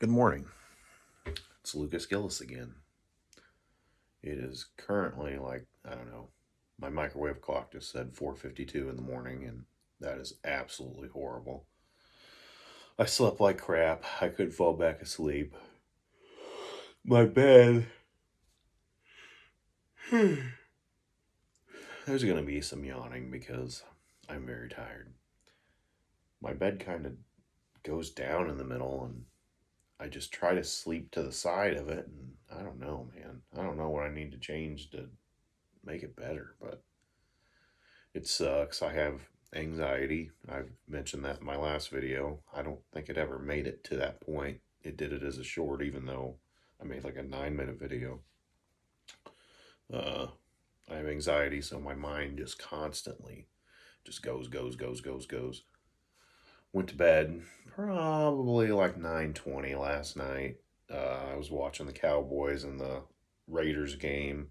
Good morning. It's Lucas Gillis again. It is currently I don't know, my microwave clock just said 4:52 in the morning, and that is absolutely horrible. I slept like crap. I couldn't fall back asleep. My bed. There's going to be some yawning because I'm very tired. My bed kind of goes down in the middle, and I just try to sleep to the side of it, and I don't know, man. I don't know what I need to change to make it better, but it sucks. I have anxiety. I've mentioned that in my last video. I don't think it ever made it to that point. It did it as a short, even though I made like a 9-minute video. Uh, I have anxiety, so my mind just constantly just goes. Went to bed probably like 9:20 last night. I was watching the Cowboys and the Raiders game.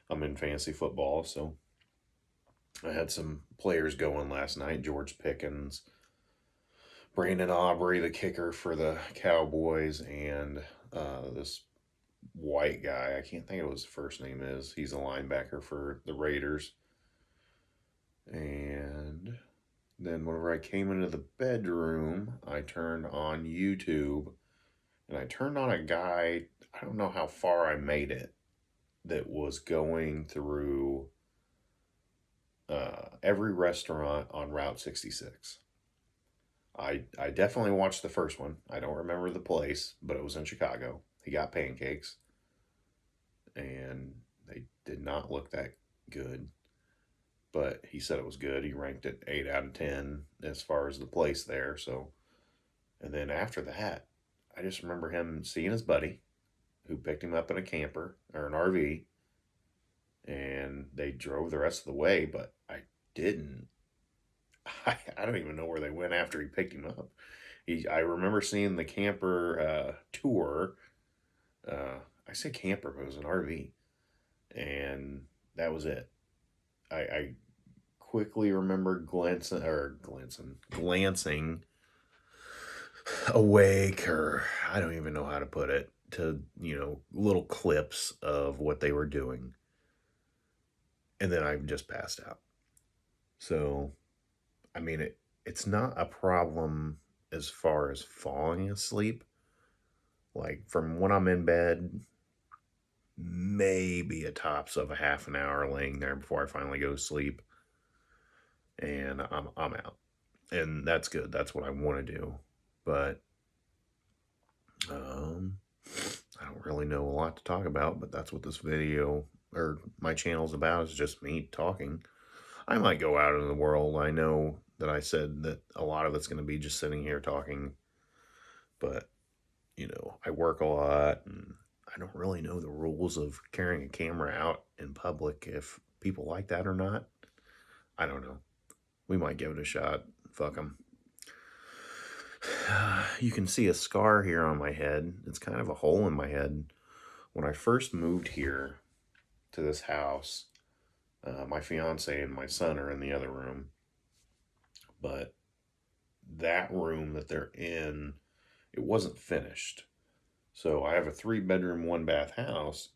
I'm in fantasy football, so I had some players going last night. George Pickens, Brandon Aubrey, the kicker for the Cowboys, and this white guy. I can't think of what his first name is. He's a linebacker for the Raiders. And then whenever I came into the bedroom, I turned on YouTube and I turned on a guy. I don't know how far I made it, that was going through every restaurant on Route 66. I definitely watched the first one. I don't remember the place, but it was in Chicago. He got pancakes, and they did not look that good. But he said it was good. He ranked it 8 out of 10 as far as the place there. So, and then after that, I just remember him seeing his buddy, who picked him up in a camper or an RV, and they drove the rest of the way. But I didn't. I don't even know where they went after he picked him up. I remember seeing the camper tour. I say camper, but it was an RV, and that was it. I quickly remember glancing awake, or I don't even know how to put it, to little clips of what they were doing, and then I just passed out. So, I mean, it's not a problem as far as falling asleep. Like from when I'm in bed, maybe a tops of a half an hour laying there before I finally go to sleep, and I'm out, and that's good. That's what I want to do, but um, I don't really know a lot to talk about. But that's what this video or my channel's about, is just me talking. I might go out into the world. I know that I said that a lot of it's going to be just sitting here talking, but I work a lot, and I don't really know the rules of carrying a camera out in public, if people like that or not. I don't know. We might give it a shot. Fuck them. You can see a scar here on my head. It's kind of a hole in my head. When I first moved here to this house, my fiance and my son are in the other room, but that room that they're in, it wasn't finished. So I have a 3 bedroom, 1 bath house,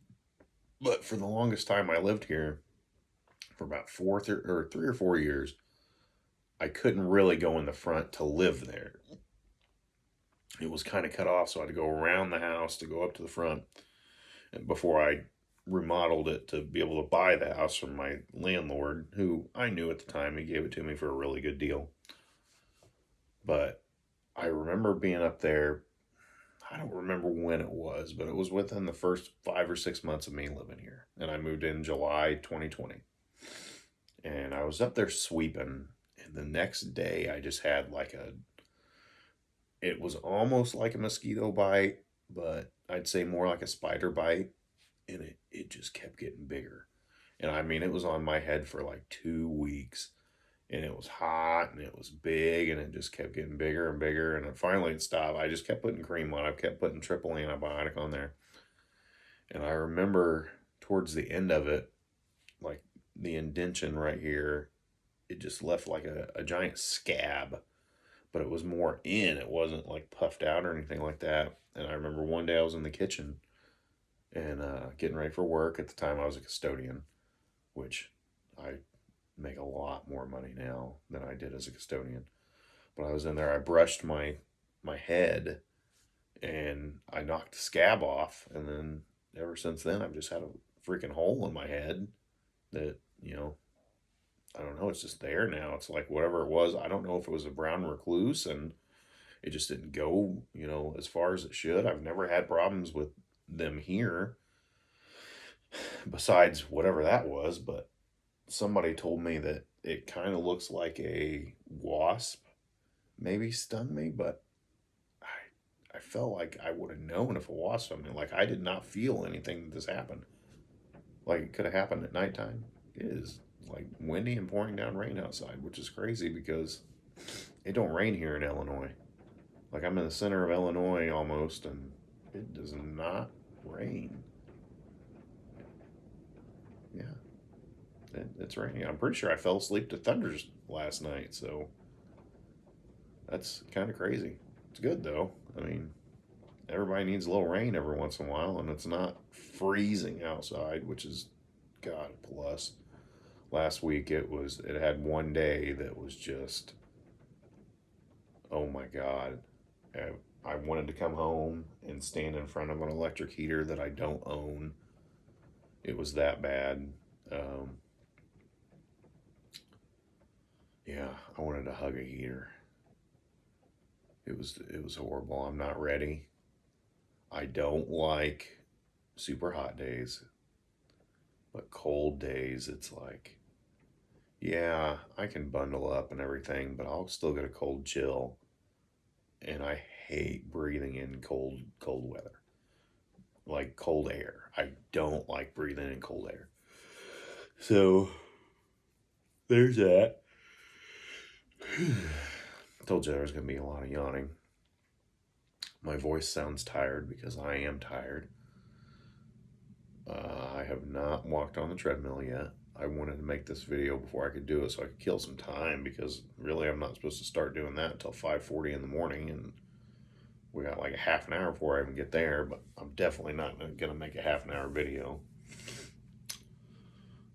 but for the longest time I lived here, for about 3 or 4 years, I couldn't really go in the front to live there. It was kind of cut off, so I had to go around the house to go up to the front. And before I remodeled it to be able to buy the house from my landlord, who I knew at the time, he gave it to me for a really good deal. But I remember being up there. I don't remember when it was, but it was within the first 5 or 6 months of me living here. And I moved in July 2020. And I was up there sweeping. And the next day, I just had it was almost like a mosquito bite, but I'd say more like a spider bite. And it just kept getting bigger. And I mean, it was on my head for like 2 weeks. And it was hot and it was big, and it just kept getting bigger and bigger. And finally it stopped. I just kept putting cream on it. I kept putting triple antibiotic on there. And I remember towards the end of it, like the indention right here, it just left like a giant scab. but it was more in. It wasn't like puffed out or anything like that. And I remember one day I was in the kitchen and getting ready for work. At the time, I was a custodian, which I make a lot more money now than I did as a custodian. But I was in there. I brushed my head and I knocked the scab off, and then ever since then, I've just had a freaking hole in my head that I don't know. It's just there now. It's like whatever it was. I don't know if it was a brown recluse and it just didn't go, as far as it should. I've never had problems with them here besides whatever that was, but somebody told me that it kind of looks like a wasp maybe stung me, but I felt like I would have known if a wasp stung me. Like I did not feel anything that this happened. Like it could have happened at nighttime. It is like windy and pouring down rain outside, which is crazy because it don't rain here in Illinois. Like I'm in the center of Illinois almost, and it does not rain. Yeah, it's raining. I'm pretty sure I fell asleep to thunders last night, so that's kind of crazy. It's good though. I mean, everybody needs a little rain every once in a while, and it's not freezing outside, which is God plus. Last week it had one day that was just, oh my God. I wanted to come home and stand in front of an electric heater that I don't own. It was that bad. Um, yeah, I wanted to hug a heater. It was horrible. I'm not ready. I don't like super hot days, but cold days, it's like, yeah, I can bundle up and everything, but I'll still get a cold chill. And I hate breathing in cold weather, like cold air. I don't like breathing in cold air. So there's that. I told you there was going to be a lot of yawning. My voice sounds tired because I am tired. I have not walked on the treadmill yet. I wanted to make this video before I could do it so I could kill some time because really I'm not supposed to start doing that until 5:40 in the morning, and we got like a half an hour before I even get there, but I'm definitely not going to make a half an hour video.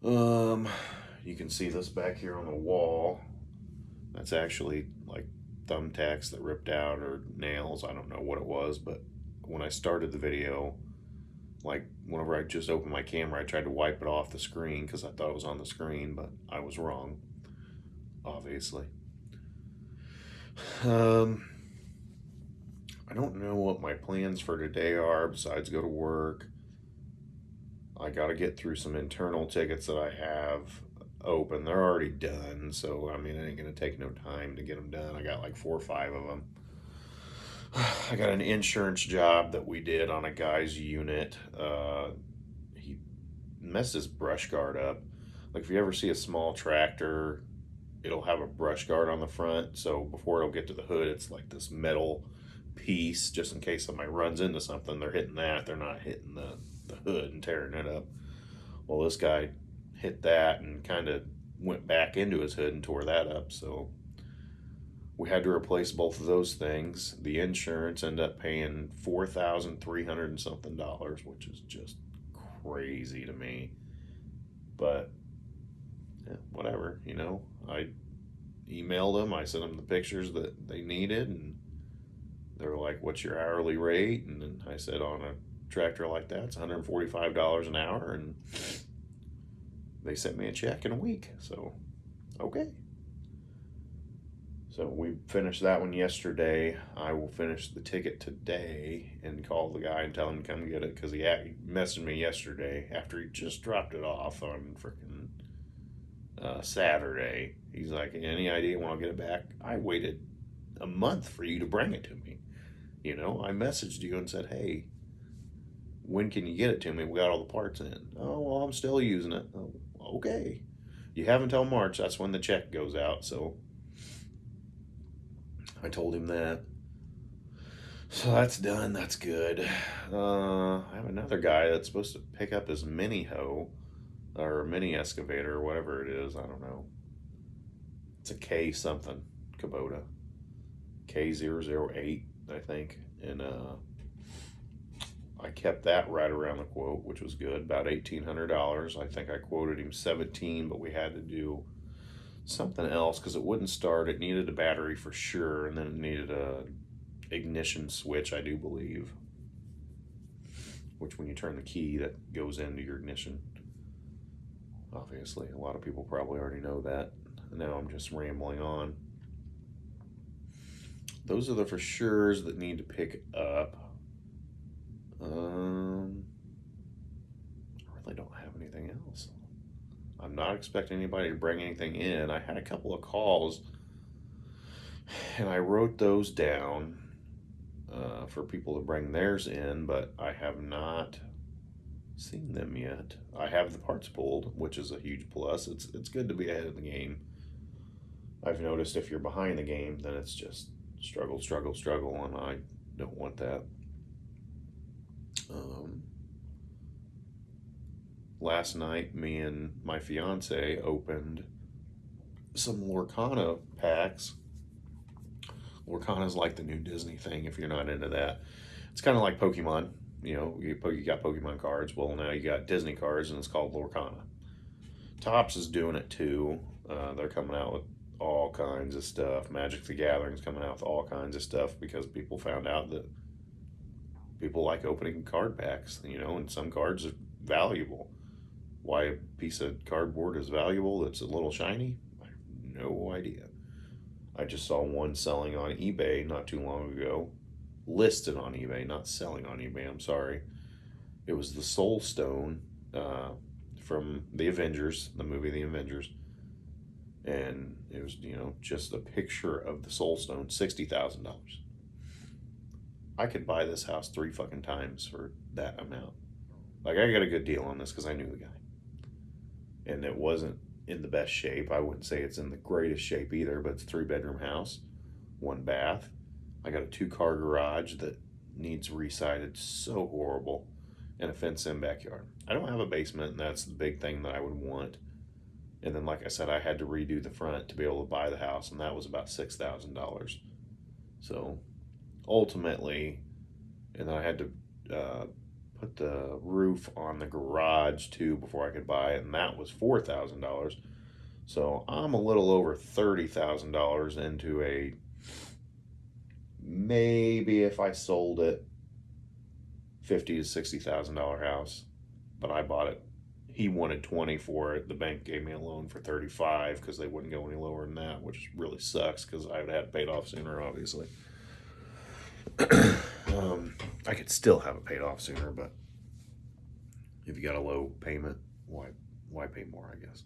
You can see this back here on the wall. That's actually like thumbtacks that ripped out or nails. I don't know what it was, but when I started the video, like whenever I just opened my camera, I tried to wipe it off the screen because I thought it was on the screen, but I was wrong, obviously. I don't know what my plans for today are besides go to work. I got to get through some internal tickets that I have open. They're already done, so I mean, it ain't going to take no time to get them done. I got like 4 or 5 of them. I got an insurance job that we did on a guy's unit. He messed his brush guard up. Like if you ever see a small tractor, it'll have a brush guard on the front. So before it'll get to the hood, it's like this metal piece just in case somebody runs into something. They're hitting that. They're not hitting the hood and tearing it up. Well, this guy hit that and kind of went back into his hood and tore that up. So we had to replace both of those things. The insurance ended up paying $4,300 and something, which is just crazy to me. But yeah, whatever, I emailed them. I sent them the pictures that they needed, and they were like, "What's your hourly rate?" And then I said, "On a tractor like that, it's $145 an hour," and they sent me a check in a week. So, okay. So we finished that one yesterday. I will finish the ticket today and call the guy and tell him to come get it because he messaged me yesterday after he just dropped it off on freaking Saturday. He's like, "Any idea when I'll get it back?" I waited a month for you to bring it to me. I messaged you and said, "Hey, when can you get it to me? We got all the parts in." "Oh, well, I'm still using it." "Oh, okay. You have until March. That's when the check goes out." So I told him that. So that's done. That's good. I have another guy that's supposed to pick up his mini hoe or mini excavator or whatever it is. I don't know. It's a K something, Kubota. K008, I think. And I kept that right around the quote, which was good, about $1,800. I think I quoted him 17, but we had to do something else because it wouldn't start. It needed a battery for sure, and then it needed a ignition switch, I do believe, which when you turn the key, that goes into your ignition. Obviously, a lot of people probably already know that. Now I'm just rambling on. Those are the for sure's that need to pick up. I really don't have anything else. I'm not expecting anybody to bring anything in. I had a couple of calls and I wrote those down for people to bring theirs in, but I have not seen them yet. I have the parts pulled, which is a huge plus. It's good to be ahead of the game. I've noticed if you're behind the game, then it's just struggle, struggle, struggle, and I don't want that. Last night, me and my fiance opened some Lorcana packs. Lorcana's like the new Disney thing if you're not into that. It's kind of like Pokemon. You know, you got Pokemon cards. Well, now you got Disney cards, and it's called Lorcana. Topps is doing it too. They're coming out with all kinds of stuff. Magic the Gathering's coming out with all kinds of stuff because people found out that people like opening card packs, you know, and some cards are valuable. Why a piece of cardboard is valuable that's a little shiny, I have no idea. I just saw one selling on eBay not too long ago. Listed on eBay, not selling on eBay, I'm sorry. It was the Soul Stone from the Avengers, the movie The Avengers. And it was, you know, just a picture of the Soul Stone, $60,000. I could buy this house 3 fucking times for that amount. Like, I got a good deal on this because I knew the guy. And it wasn't in the best shape. I wouldn't say it's in the greatest shape either, but it's a 3-bedroom house, 1 bath. I got a 2-car garage that needs re-sided so horrible, and a fenced-in backyard. I don't have a basement, and that's the big thing that I would want. And then, like I said, I had to redo the front to be able to buy the house, and that was about $6,000. So, ultimately, and then I had to put the roof on the garage too before I could buy it, and that was $4,000. So I'm a little over $30,000 into a, maybe if I sold it, $50,000 to $60,000 house, but I bought it. He wanted 20 for it. The bank gave me a loan for 35 because they wouldn't go any lower than that, which really sucks because I would have had it paid off sooner, obviously. I could still have it paid off sooner, but if you got a low payment, why pay more, I guess.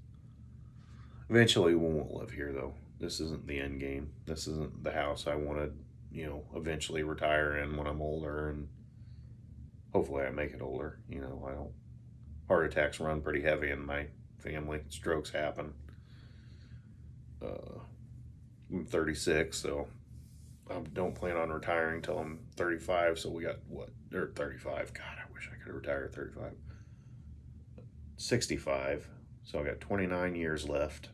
Eventually, we won't live here, though. This isn't the end game. This isn't the house I want to, you know, eventually retire in when I'm older, and hopefully I make it older. You know, I don't. Heart attacks run pretty heavy in my family. Strokes happen. I'm 36, so I don't plan on retiring till I'm 35. So we got what? Or 35. God, I wish I could retire at 35. 65. So I got 29 years left.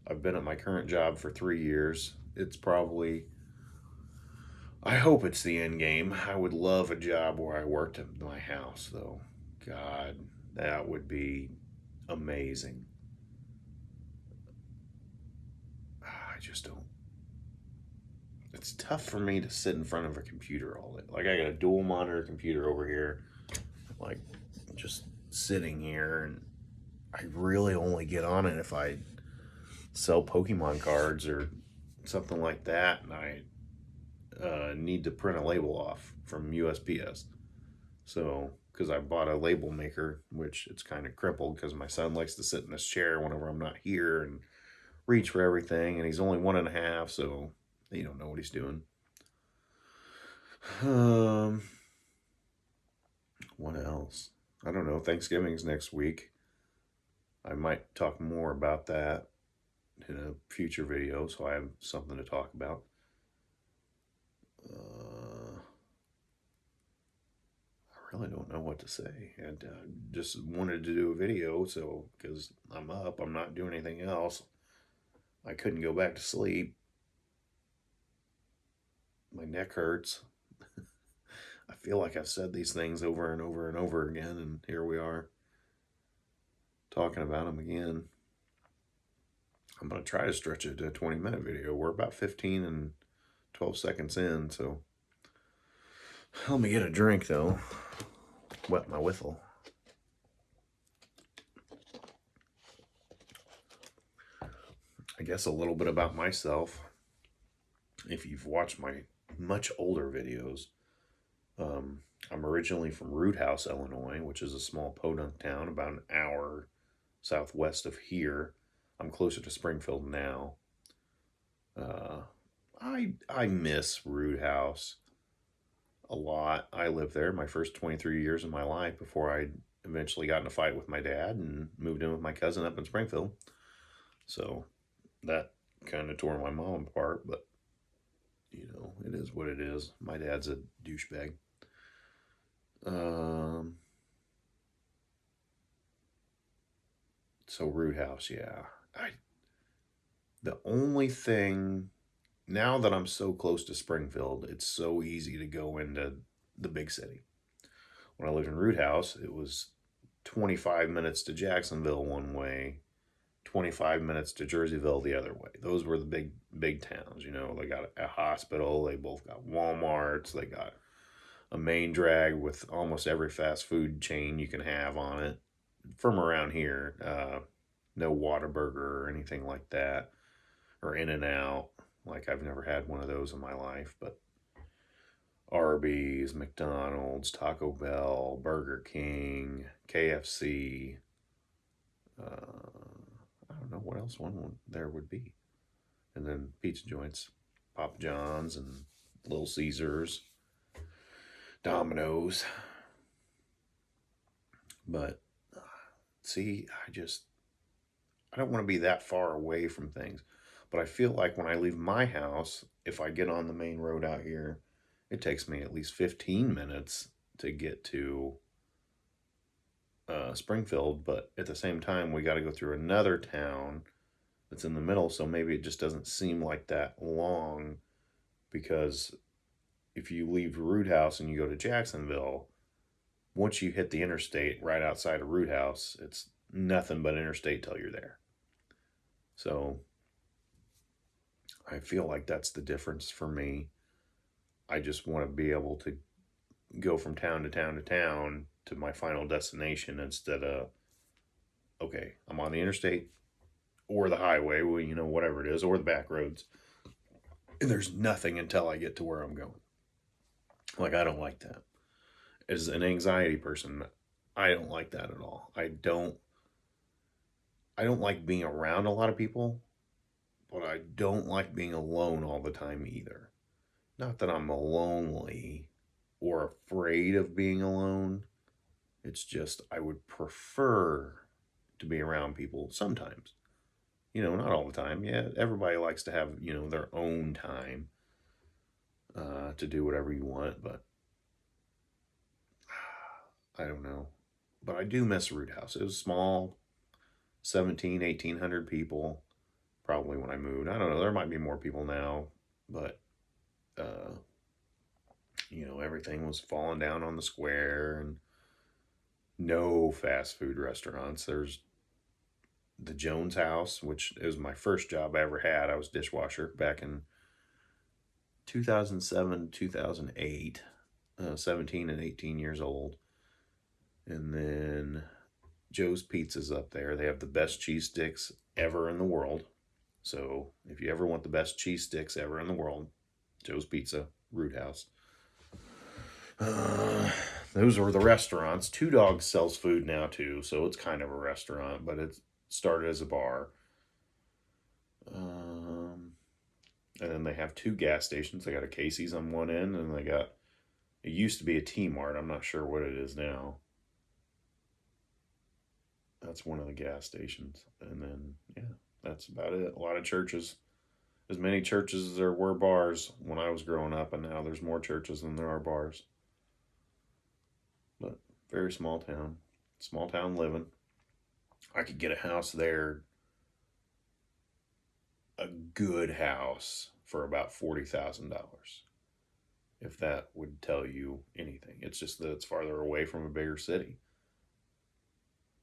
I've been at my current job for 3 years. It's probably, I hope it's the end game. I would love a job where I worked at my house, though. God, that would be amazing. I just don't. It's tough for me to sit in front of a computer all day. Like, I got a dual monitor computer over here, like just sitting here, and I really only get on it if I sell Pokemon cards or something like that, and I need to print a label off from USPS. So, because I bought a label maker, which it's kind of crippled because my son likes to sit in this chair whenever I'm not here and reach for everything, and he's only 1.5, so you don't know what he's doing. What else? I don't know. Thanksgiving's next week. I might talk more about that in a future video, so I have something to talk about. I really don't know what to say, and just wanted to do a video, so because I'm up, I'm not doing anything else. I couldn't go back to sleep. My neck hurts. I feel like I've said these things over and over and over again, and here we are talking about them again. I'm going to try to stretch it to a 20-minute video. We're about 15 and 12 seconds in, so let me get a drink though. Wet my whistle. I guess a little bit about myself. If you've watched my much older videos, I'm originally from Roothouse, Illinois, which is a small podunk town about an hour southwest of here. I'm closer to Springfield now. I miss Roothouse a lot. I lived there my first 23 years of my life before I eventually got in a fight with my dad and moved in with my cousin up in Springfield. So that kind of tore my mom apart, but you know, it is what it is. My dad's a douchebag. So Roothouse, yeah. The only thing, now that I'm so close to Springfield, it's so easy to go into the big city. When I lived in Roothouse, it was 25 minutes to Jacksonville one way, 25 minutes to Jerseyville the other way. Those were the big towns, you know. They got a hospital, they both got Walmarts, they got a main drag with almost every fast food chain you can have on it from around here. No Whataburger or anything like that, or In-N-Out. Like, I've never had one of those in my life, but Arby's, McDonald's, Taco Bell, Burger King, KFC. I don't know what else one there would be. And then pizza joints, Papa John's and Little Caesars, Domino's. But see, I don't want to be that far away from things. But I feel like when I leave my house, if I get on the main road out here, it takes me at least 15 minutes to get to Springfield. But at the same time, we got to go through another town that's in the middle. So maybe it just doesn't seem like that long, because if you leave Roothouse and you go to Jacksonville, once you hit the interstate right outside of Roothouse, it's nothing but interstate till you're there. So I feel like that's the difference for me. I just want to be able to go from town to town to town to my final destination instead of, okay, I'm on the interstate or the highway, well, you know, whatever it is, or the back roads, and there's nothing until I get to where I'm going. Like, I don't like that. As an anxiety person, I don't like that at all. I don't like being around a lot of people, but I don't like being alone all the time either. Not that I'm lonely or afraid of being alone. It's just I would prefer to be around people sometimes. You know, not all the time. Yeah, everybody likes to have, you know, their own time to do whatever you want, but I don't know. But I do miss Roothouse. It was small, 1,800 people probably when I moved. I don't know. There might be more people now, but, you know, everything was falling down on the square and no fast food restaurants. There's the Jones House, which is my first job I ever had. I was dishwasher back in 2007, 2008, 17 and 18 years old. And then Joe's Pizza's up there. They have the best cheese sticks ever in the world. So if you ever want the best cheese sticks ever in the world, Joe's Pizza, Roothouse. Those were the restaurants. Two Dogs sells food now too, so it's kind of a restaurant, but it started as a bar. And then they have two gas stations. They got a Casey's on one end, and it used to be a T-Mart. I'm not sure what it is now. That's one of the gas stations. And then, yeah, that's about it. A lot of churches. As many churches as there were bars when I was growing up, and now there's more churches than there are bars. But very small town. Small town living. I could get a house there, a good house, for about $40,000. if that would tell you anything. It's just that it's farther away from a bigger city.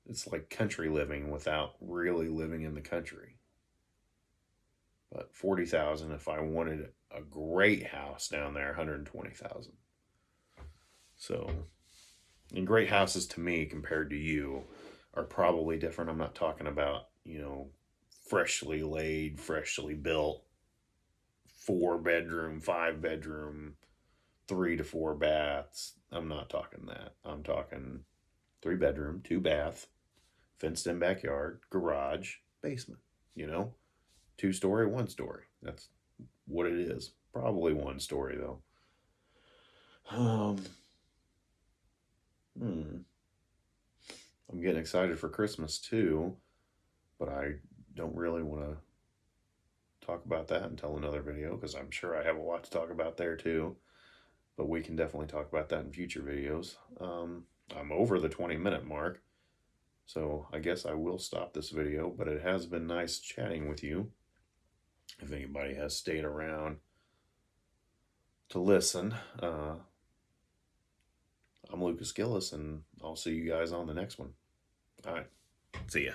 It's like country living without really living in the country. But 40,000 if I wanted a great house down there, 120,000. So, and great houses to me compared to you are probably different. I'm not talking about, freshly laid, freshly built, 4 bedroom, 5 bedroom, 3 to 4 baths. I'm not talking that. I'm talking 3 bedroom, 2 bath, fenced in backyard, garage, basement, you know, 2 story, 1 story. That's what it is. Probably 1 story though. Um, hmm. I'm getting excited for Christmas too, but I don't really want to talk about that until another video because I'm sure I have a lot to talk about there too. But we can definitely talk about that in future videos. I'm over the 20-minute mark, so I guess I will stop this video, but it has been nice chatting with you. If anybody has stayed around to listen, I'm Lucas Gillis, and I'll see you guys on the next one. All right, see ya.